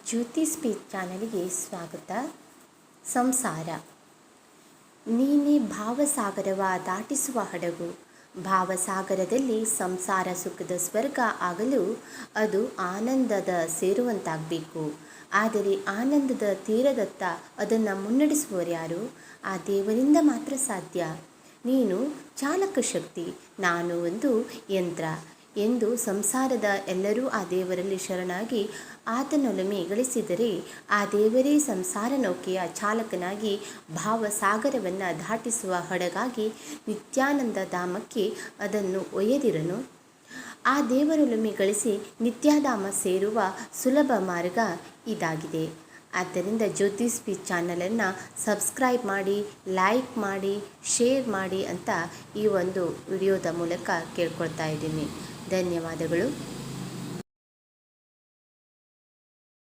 ಜ್ಯೋತಿ speech ಚಾನಲ್ಗೆ ಸ್ವಾಗತ. ಸಂಸಾರ ನೀನೇ ಭಾವಸಾಗರವ ದಾಟಿಸುವ ಹಡಗು. ಭಾವಸಾಗರದಲ್ಲಿ ಸಂಸಾರ ಸುಖದ ಸ್ವರ್ಗ ಆಗಲು ಅದು ಆನಂದದ ಸೇರುವಂತಾಗಬೇಕು. ಆದರೆ ಆನಂದದ ತೀರದತ್ತ ಅದನ್ನು ಮುನ್ನಡೆಸುವವರು ಯಾರು? ಆ ದೇವರಿಂದ ಮಾತ್ರ ಸಾಧ್ಯ. ನೀನು ಚಾಲಕ ಶಕ್ತಿ, ನಾನು ಒಂದು ಯಂತ್ರ ಎಂದು ಸಂಸಾರದ ಎಲ್ಲರೂ ಆ ದೇವರಲ್ಲಿ ಶರಣಾಗಿ ಆತನೊಲಮೆ ಗಳಿಸಿದರೆ ಆ ದೇವರೇ ಸಂಸಾರ ನೌಕೆಯ ಚಾಲಕನಾಗಿ ಭಾವಸಾಗರವನ್ನು ದಾಟಿಸುವ ಹಡಗಾಗಿ ನಿತ್ಯಾನಂದ ಧಾಮಕ್ಕೆ ಅದನ್ನು ಒಯ್ಯದಿರನು. ಆ ದೇವರೊಲಮೆ ಗಳಿಸಿ ನಿತ್ಯಾಧಾಮ ಸೇರುವ ಸುಲಭ ಮಾರ್ಗ ಇದಾಗಿದೆ. ಆದ್ದರಿಂದ ಜ್ಯೋತಿ ಸ್ಪೀಚ್ ಚಾನಲನ್ನು ಸಬ್ಸ್ಕ್ರೈಬ್ ಮಾಡಿ, ಲೈಕ್ ಮಾಡಿ, ಶೇರ್ ಮಾಡಿ ಅಂತ ಈ ಒಂದು ವಿಡಿಯೋದ ಮೂಲಕ ಕೇಳ್ಕೊಳ್ತಾ ಇದ್ದೀನಿ. ಧನ್ಯವಾದಗಳು.